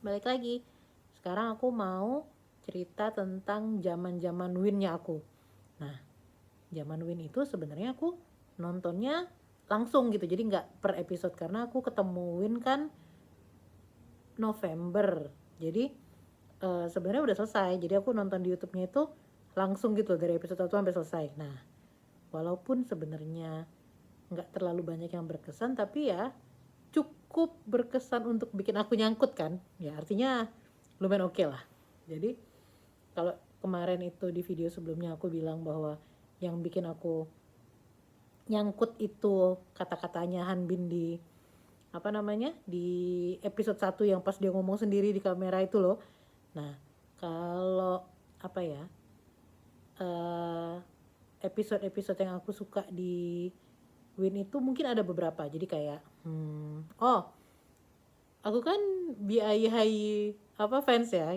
balik lagi. Sekarang aku mau cerita tentang zaman Win-nya aku. Nah, zaman Win itu sebenarnya aku nontonnya langsung gitu, jadi nggak per episode karena aku ketemu Win kan November. Jadi sebenarnya udah selesai. Jadi aku nonton di YouTube-nya itu langsung gitu dari episode 1 sampai selesai. Nah, walaupun sebenarnya nggak terlalu banyak yang berkesan, tapi ya cukup berkesan untuk bikin aku nyangkut kan. Ya artinya lumayan oke lah. Jadi kalau kemarin itu di video sebelumnya aku bilang bahwa yang bikin aku nyangkut itu kata-katanya Hanbin di apa namanya di episode 1 yang pas dia ngomong sendiri di kamera itu loh. Nah, kalau apa ya eh, episode-episode yang aku suka di Win itu mungkin ada beberapa. Jadi kayak oh, aku kan BI apa fans ya,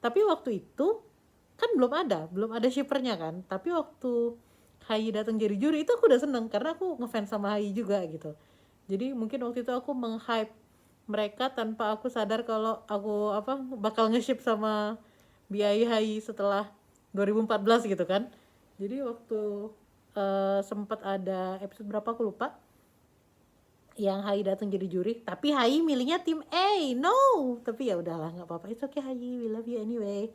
tapi waktu itu kan belum ada shippernya kan. Tapi waktu Hai datang jadi juri itu aku udah seneng karena aku ngefans sama Hai juga gitu. Jadi mungkin waktu itu aku meng-hype mereka tanpa aku sadar kalau aku bakal nge-ship sama BI Hai setelah 2014 gitu kan. Jadi waktu sempat ada episode berapa aku lupa yang Hai datang jadi juri, tapi Hai milihnya tim A. No, tapi ya udahlah, nggak apa-apa, it's okay Hai, we love you anyway.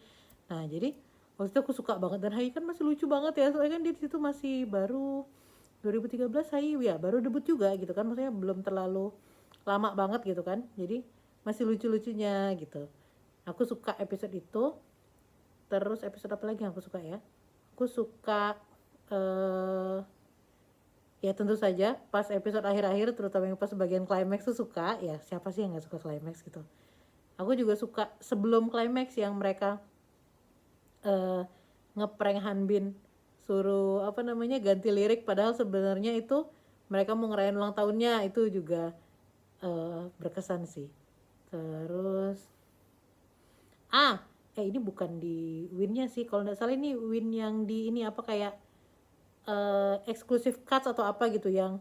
Nah, jadi waktu itu aku suka banget, dan Hai kan masih lucu banget ya, soalnya kan dia di situ masih baru 2013. Hai ya baru debut juga gitu kan, maksudnya belum terlalu lama banget gitu kan, jadi masih lucu-lucunya gitu. Aku suka episode itu. Terus episode apa lagi yang aku suka ya, aku suka eh ya tentu saja pas episode akhir-akhir, terutama yang pas bagian climax tuh suka. Ya siapa sih yang nggak suka climax gitu. Aku juga suka sebelum climax yang mereka ngeprank Hanbin suruh ganti lirik, padahal sebenarnya itu mereka mau ngerayain ulang tahunnya. Itu juga berkesan sih. Terus ini bukan di Winnya sih kalau nggak salah, ini Win yang di ini apa kayak exclusive cuts atau apa gitu, yang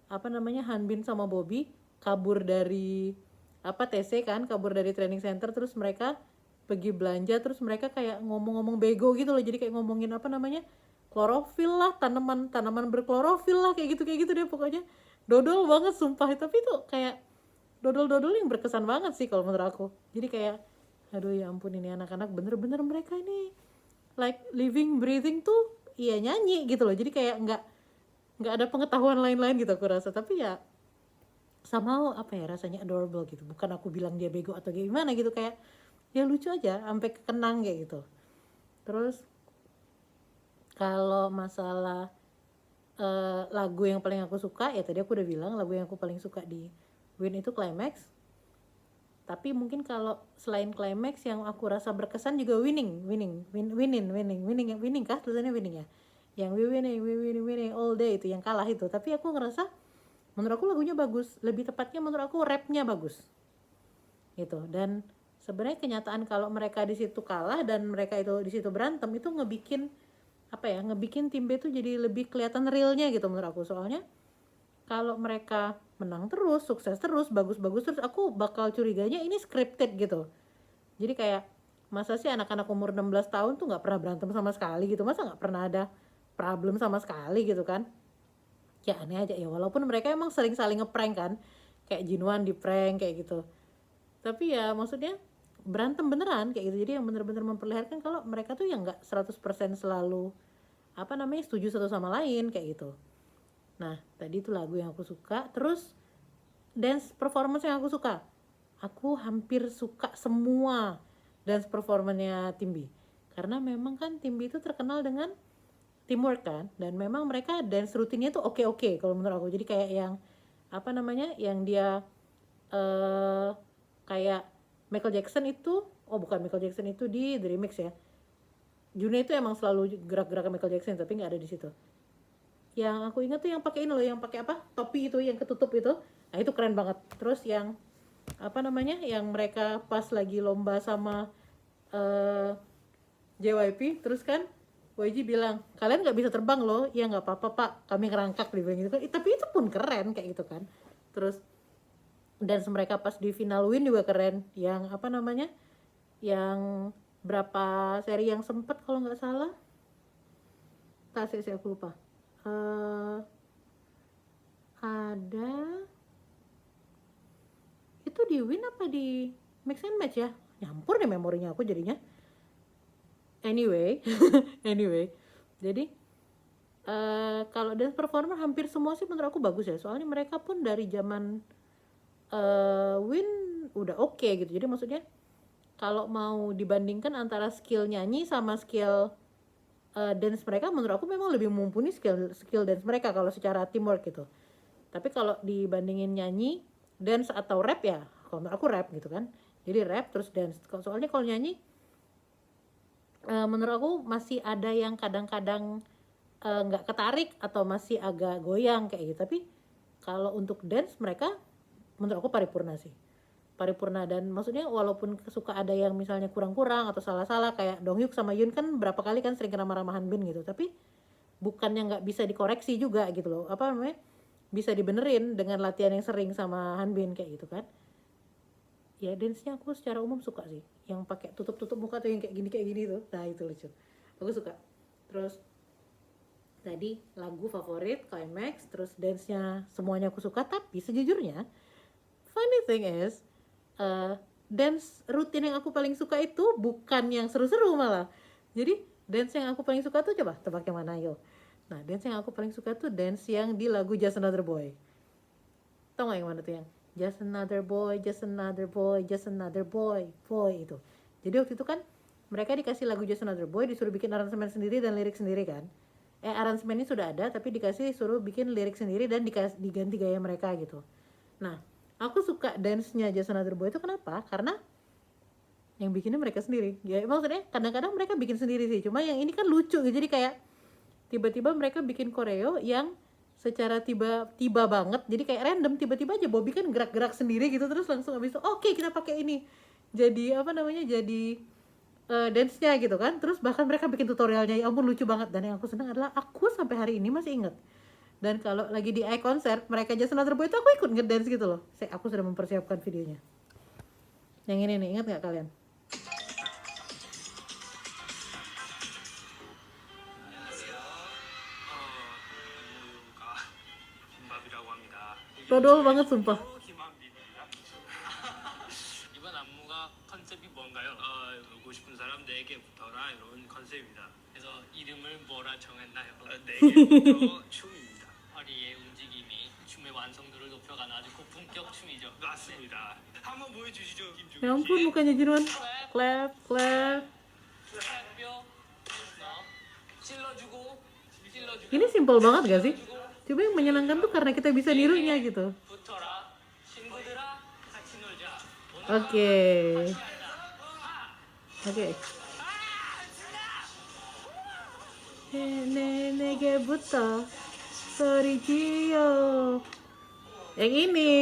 Hanbin sama Bobby kabur dari TC kan, kabur dari training center, terus mereka pergi belanja, terus mereka kayak ngomong-ngomong bego gitu loh. Jadi kayak ngomongin klorofil lah, tanaman berklorofil lah, kayak gitu deh pokoknya. Dodol banget sumpah, tapi itu kayak dodol-dodol yang berkesan banget sih kalau menurut aku. Jadi kayak aduh ya ampun, ini anak-anak bener-bener mereka ini like living breathing tuh iya nyanyi gitu loh. Jadi kayak nggak ada pengetahuan lain-lain gitu aku rasa, tapi ya somehow rasanya adorable gitu. Bukan aku bilang dia bego atau gimana gitu, kayak ya lucu aja sampai kekenang kayak gitu. Terus kalau masalah lagu yang paling aku suka, ya tadi aku udah bilang lagu yang aku paling suka di Win itu Climax. Tapi mungkin kalau selain Climax yang aku rasa berkesan juga winning kah tulisannya winning ya, yang we winning all day, itu yang kalah itu. Tapi aku ngerasa menurut aku lagunya bagus, lebih tepatnya menurut aku rapnya bagus gitu. Dan sebenarnya kenyataan kalau mereka di situ kalah dan mereka itu di situ berantem, itu ngebikin tim B itu jadi lebih kelihatan realnya gitu menurut aku. Soalnya kalau mereka menang terus, sukses terus, bagus-bagus terus, aku bakal curiganya ini scripted gitu. Jadi kayak masa sih anak-anak umur 16 tahun tuh nggak pernah berantem sama sekali gitu, masa nggak pernah ada problem sama sekali gitu kan. Ya aneh aja ya, walaupun mereka emang sering saling ngeprank kan, kayak Jinwan di prank kayak gitu, tapi ya maksudnya berantem beneran kayak gitu. Jadi yang bener-bener memperlihatkan kalau mereka tuh yang nggak 100% selalu setuju satu sama lain kayak gitu. Nah tadi itu lagu yang aku suka. Terus dance performance yang aku suka, aku hampir suka semua dance performance-nya Tim B, karena memang kan Tim B itu terkenal dengan teamwork kan, dan memang mereka dance rutinnya tuh oke kalau menurut aku. Jadi kayak yang yang dia kayak Michael Jackson itu, bukan Michael Jackson itu di The Remix ya, Juna itu emang selalu gerak-gerak Michael Jackson tapi nggak ada di situ. Yang aku ingat tuh yang pakai ini loh, yang pakai topi itu yang ketutup itu. Nah itu keren banget. Terus yang yang mereka pas lagi lomba sama JYP, terus kan YG bilang kalian nggak bisa terbang loh. Ya nggak apa-apa pak, kami ngerangkak, dibilang gitu kan. Tapi itu pun keren kayak gitu kan. Terus dance mereka pas di final win juga keren, yang apa namanya, yang berapa seri yang sempet kalau nggak salah, tak sih aku lupa. Ada itu di win apa di mix and match ya, nyampur deh memorinya aku jadinya. Anyway anyway, jadi kalau dance performer hampir semua sih menurut aku bagus ya, soalnya mereka pun dari zaman win udah oke gitu. Jadi maksudnya kalau mau dibandingkan antara skill nyanyi sama skill dance mereka, menurut aku memang lebih mumpuni skill dance mereka kalau secara teamwork gitu. Tapi kalau dibandingin nyanyi, dance atau rap ya, kalau menurut aku rap gitu kan. Jadi rap terus dance. Soalnya kalau nyanyi menurut aku masih ada yang kadang-kadang nggak ketarik atau masih agak goyang kayak gitu. Tapi kalau untuk dance mereka menurut aku paripurna sih, paripurna. Dan maksudnya walaupun suka ada yang misalnya kurang-kurang atau salah-salah, kayak Dongyuk sama Yoon kan berapa kali kan sering kena marah-marahan Bin gitu, tapi bukannya nggak bisa dikoreksi juga gitu loh, apa namanya, bisa dibenerin dengan latihan yang sering sama Hanbin kayak gitu kan. Ya dance-nya aku secara umum suka sih, yang pakai tutup muka tuh, yang kayak gini tuh, nah itu lucu, aku suka. Terus tadi lagu favorit Climax, terus dance-nya semuanya aku suka. Tapi sejujurnya funny thing is dance rutin yang aku paling suka itu bukan yang seru-seru malah. Jadi dance yang aku paling suka tuh, coba tebak yang mana yo. Nah dance yang aku paling suka tuh dance yang di lagu Just Another Boy. Tau gak yang mana tuh, yang Just Another Boy, Just Another Boy, Just Another Boy, Boy itu. Jadi waktu itu kan mereka dikasih lagu Just Another Boy, disuruh bikin aransemen sendiri dan lirik sendiri kan. Aransemennya sudah ada tapi dikasih suruh bikin lirik sendiri dan diganti gaya mereka gitu. Nah aku suka dance-nya Just Another Boy itu kenapa? Karena yang bikinnya mereka sendiri. Ya maksudnya kadang-kadang mereka bikin sendiri sih, cuma yang ini kan lucu gitu. Jadi kayak tiba-tiba mereka bikin koreo yang secara tiba-tiba banget, jadi kayak random, tiba-tiba aja Bobby kan gerak-gerak sendiri gitu, terus langsung abis itu oke, kita pakai ini jadi apa namanya, jadi dance-nya gitu kan. Terus bahkan mereka bikin tutorialnya, ya ampun lucu banget. Dan yang aku senang adalah aku sampai hari ini masih inget, dan kalau lagi di iConcert mereka Just Another Boy itu aku ikut ngedance gitu loh. Aku sudah mempersiapkan videonya. Yang ini nih, ingat nggak kalian? Dodol banget sumpah. 이번 안무가 컨셉이 뭔가요? 오고 싶은 사람 4개 붙어라 이런 컨셉입니다. 그래서 이름을 뭐라 정했나요? 4개부터 춤입니다. 허리의 움직임이 춤의 완성도를 높여가는 아주 고품격 춤이죠. 맞습니다. 한번 보여주시죠, 김종민 씨. Ya ampun mukanya Jinwon. Clap, clap. 뼈 찔러주고 찔러주고. Ini simple banget gak sih? Coba yang menyenangkan tuh karena kita bisa nirunya gitu. 붙어라 친구들아 같이 놀자. Oke. Oke. Nenege buta sorry Gio. Yang ini.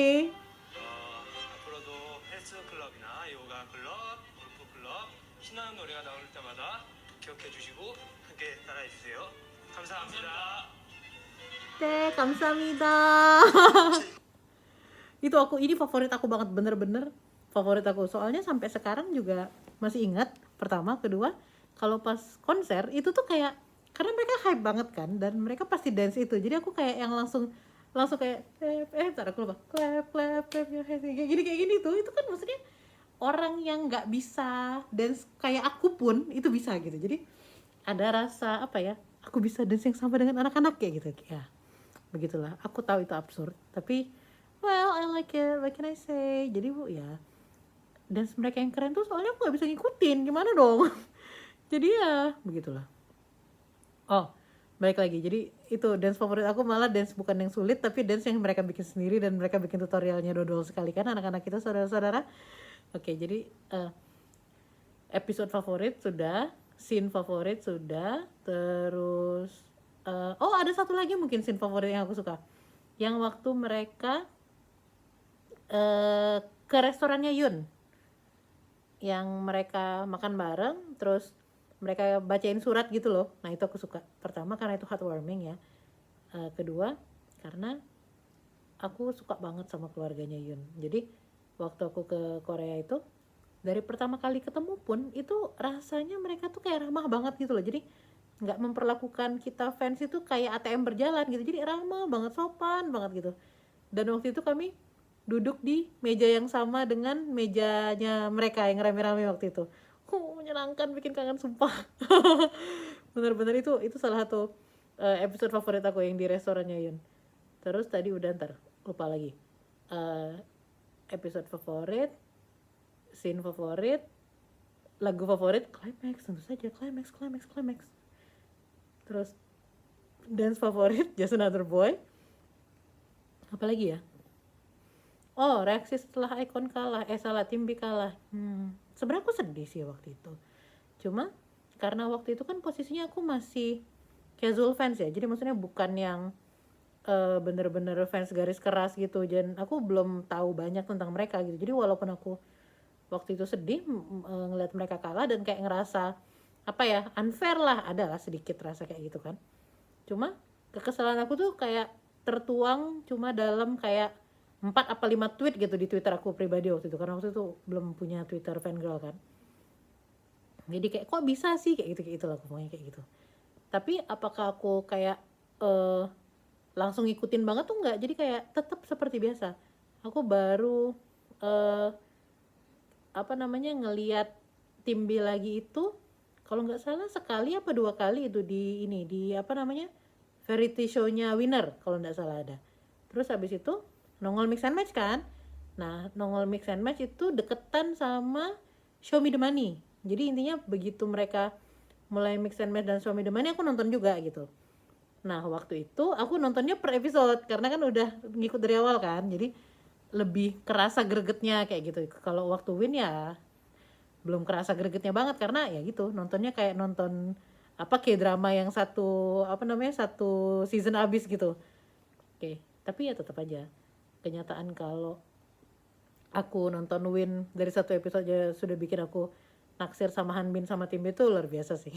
앞으로도 헬스 클럽이나 요가 클럽, 골프 클럽 신나는 노래가 나올 때마다 기억해 주시고 함께 따라해 주세요. 감사합니다. Teh, kamsahamnida. Itu ini favorit aku banget, bener-bener favorit aku. Soalnya sampai sekarang juga masih ingat. Pertama, kedua, kalau pas konser itu tuh kayak, karena mereka hype banget kan, dan mereka pasti dance itu. Jadi aku kayak yang langsung kayak bentar aku lupa, clap your hands, kayak gini tuh. Itu kan maksudnya orang yang nggak bisa dance kayak aku pun itu bisa gitu. Jadi ada rasa apa ya, aku bisa dance yang sama dengan anak-anak kayak gitu ya. Begitulah. Aku tahu itu absurd, tapi well I like it, what can I say. Jadi bu ya, dance mereka yang keren tuh soalnya aku nggak bisa ngikutin, gimana dong. Jadi ya begitulah. Oh, baik lagi. Jadi itu dance favorit aku malah dance bukan yang sulit, tapi dance yang mereka bikin sendiri dan mereka bikin tutorialnya dodol sekali kan anak-anak kita, saudara-saudara. Oke, jadi episode favorit sudah, scene favorit sudah, terus oh ada satu lagi mungkin scene favorit yang aku suka, yang waktu mereka ke restorannya Yoon, yang mereka makan bareng terus mereka bacain surat gitu loh. Nah itu aku suka. Pertama karena itu heartwarming ya, kedua karena aku suka banget sama keluarganya Yoon. Jadi waktu aku ke Korea itu, dari pertama kali ketemu pun itu rasanya mereka tuh kayak ramah banget gitu loh. Jadi nggak memperlakukan kita fans itu kayak ATM berjalan gitu. Jadi ramah banget, sopan banget gitu. Dan waktu itu kami duduk di meja yang sama dengan mejanya mereka yang rame-rame waktu itu. Menyenangkan, bikin kangen sumpah. Bener-bener itu salah satu episode favorit aku yang di restorannya Yun. Terus tadi udah, ntar lupa lagi. Eh, Episode favorit, scene favorit, lagu favorit, climax, tentu saja climax. Terus dance favorit, Just Another Boy. Apalagi ya? Oh, reaksi setelah Icon kalah, Tim B kalah. Sebenarnya aku sedih sih waktu itu. Cuma karena waktu itu kan posisinya aku masih casual fans ya, jadi maksudnya bukan yang bener-bener fans garis keras gitu. Dan aku belum tahu banyak tentang mereka gitu. Jadi walaupun aku waktu itu sedih ngeliat mereka kalah dan kayak ngerasa apa ya, unfair lah, ada lah sedikit rasa kayak gitu kan. Cuma kekesalan aku tuh kayak tertuang cuma dalam kayak 4 apa 5 tweet gitu di Twitter aku pribadi waktu itu, karena waktu itu belum punya Twitter fangirl kan. Jadi kayak kok bisa sih kayak gitu lah pokoknya kayak gitu. Tapi apakah aku kayak langsung ngikutin banget tuh enggak, jadi kayak tetap seperti biasa. Aku baru ngeliat tim B lagi itu kalau nggak salah sekali apa 2 kali itu di variety show-nya Winner kalau nggak salah ada. Terus habis itu nongol mix and match kan. Nah, nongol mix and match itu deketan sama Show Me The Money. Jadi intinya begitu mereka mulai mix and match dan Show Me The Money, aku nonton juga gitu. Nah, waktu itu aku nontonnya per episode karena kan udah ngikut dari awal kan. Jadi lebih kerasa gregetnya kayak gitu. Kalau waktu Win ya belum kerasa gregetnya banget karena ya gitu, nontonnya kayak nonton kayak drama yang satu season abis gitu. Oke, tapi ya tetap aja kenyataan kalau aku nonton Win dari satu episode aja sudah bikin aku naksir sama Hanbin sama tim itu luar biasa sih.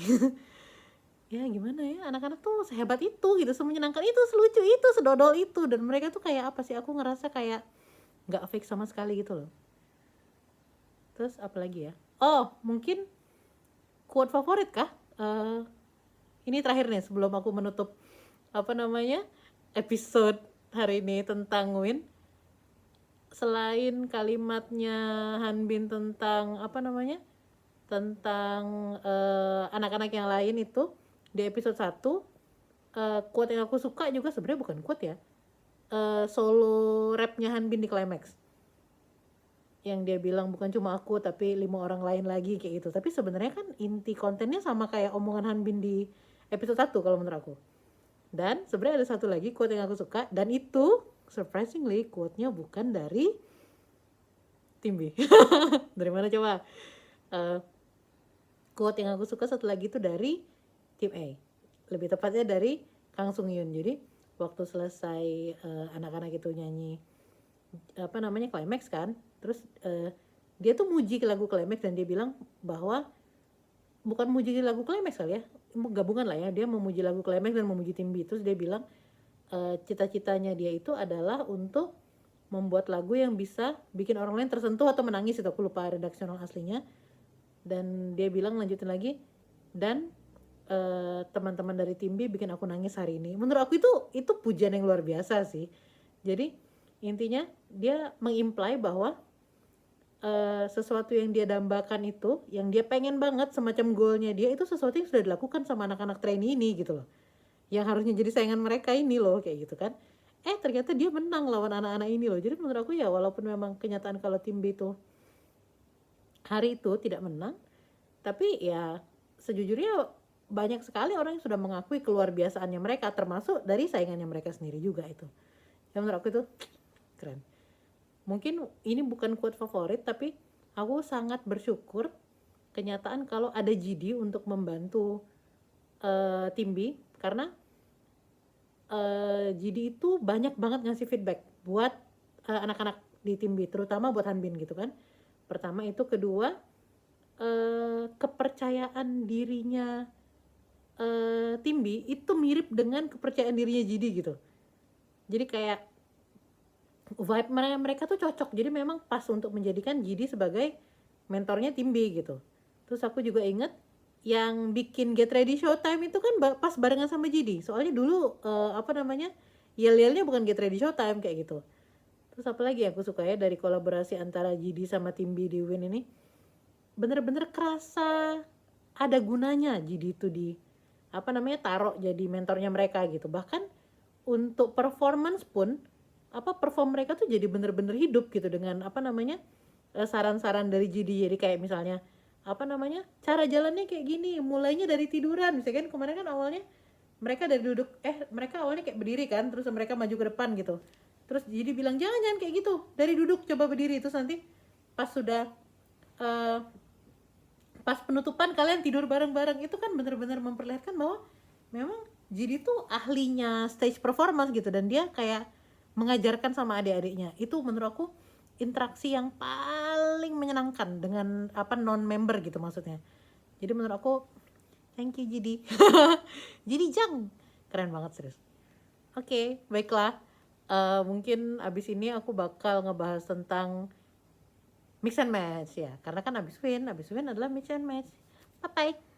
Ya gimana ya, anak-anak tuh sehebat itu gitu, semenyenangkan itu, selucu itu, sedodol itu, dan mereka tuh kayak apa sih, aku ngerasa kayak nggak fake sama sekali gitu loh. Terus apa lagi ya, mungkin quote favorit kah? Ini terakhir nih sebelum aku menutup episode hari ini tentang Win. Selain kalimatnya Hanbin tentang tentang anak-anak yang lain itu di episode 1, quote yang aku suka juga sebenarnya bukan quote ya, solo rapnya Hanbin di climax yang dia bilang bukan cuma aku tapi 5 orang lain lagi kayak gitu. Tapi sebenarnya kan inti kontennya sama kayak omongan Hanbin di episode 1 kalau menurut aku. Dan sebenarnya ada satu lagi quote yang aku suka, dan itu surprisingly quote-nya bukan dari tim B. Dari mana coba? Quote yang aku suka satu lagi itu dari tim A. Lebih tepatnya dari Kang Sung Yoon. Jadi waktu selesai anak-anak itu nyanyi climax kan, terus dia tuh muji ke lagu climax dan dia bilang bahwa bukan muji lagu climax kali ya, gabungan lah ya, dia memuji lagu climax dan memuji tim B. Terus dia bilang cita-citanya dia itu adalah untuk membuat lagu yang bisa bikin orang lain tersentuh atau menangis, itu aku lupa redaksional aslinya. Dan dia bilang lanjutin lagi, dan teman-teman dari tim B bikin aku nangis hari ini. Menurut aku itu pujian yang luar biasa sih. Jadi intinya dia mengimply bahwa sesuatu yang dia dambakan itu, yang dia pengen banget, semacam goalnya dia itu sesuatu yang sudah dilakukan sama anak-anak trainee ini gitu loh, yang harusnya jadi saingan mereka ini loh kayak gitu kan. Ternyata dia menang lawan anak-anak ini loh. Jadi menurut aku ya, walaupun memang kenyataan kalau tim B itu hari itu tidak menang, tapi ya sejujurnya banyak sekali orang yang sudah mengakui keluar biasaannya mereka, termasuk dari saingannya mereka sendiri juga itu. Yang menurut aku itu keren. Mungkin ini bukan quote favorit, tapi aku sangat bersyukur kenyataan kalau ada GD untuk membantu tim B, karena GD itu banyak banget ngasih feedback buat anak-anak di tim B, terutama buat Hanbin gitu kan. Pertama itu, kedua kepercayaan dirinya tim B itu mirip dengan kepercayaan dirinya GD gitu. Jadi kayak vibe mereka tuh cocok, jadi memang pas untuk menjadikan GD sebagai mentornya tim B gitu. Terus aku juga inget yang bikin Get Ready Showtime itu kan pas barengan sama GD, soalnya dulu yel-yelnya bukan Get Ready Showtime kayak gitu. Terus apa lagi aku suka ya dari kolaborasi antara GD sama tim B di Win ini, bener-bener kerasa ada gunanya GD itu di taruh jadi mentornya mereka gitu. Bahkan untuk performance pun perform mereka tuh jadi bener-bener hidup gitu dengan saran-saran dari GD. Jadi kayak misalnya cara jalannya kayak gini, mulainya dari tiduran misalkan. Kemarin kan awalnya mereka dari duduk, mereka awalnya kayak berdiri kan, terus mereka maju ke depan gitu, terus GD bilang jangan kayak gitu, dari duduk coba berdiri. Terus nanti pas sudah eh, pas penutupan kalian tidur bareng-bareng. Itu kan bener-bener memperlihatkan bahwa memang GD tuh ahlinya stage performance gitu, dan dia kayak mengajarkan sama adik-adiknya. Itu menurut aku interaksi yang paling menyenangkan dengan non member gitu maksudnya. Jadi menurut aku thank you GD. GD Jang keren banget serius. Oke, baiklah. Mungkin abis ini aku bakal ngebahas tentang mix and match ya, karena kan abis win adalah mix and match. Bye bye.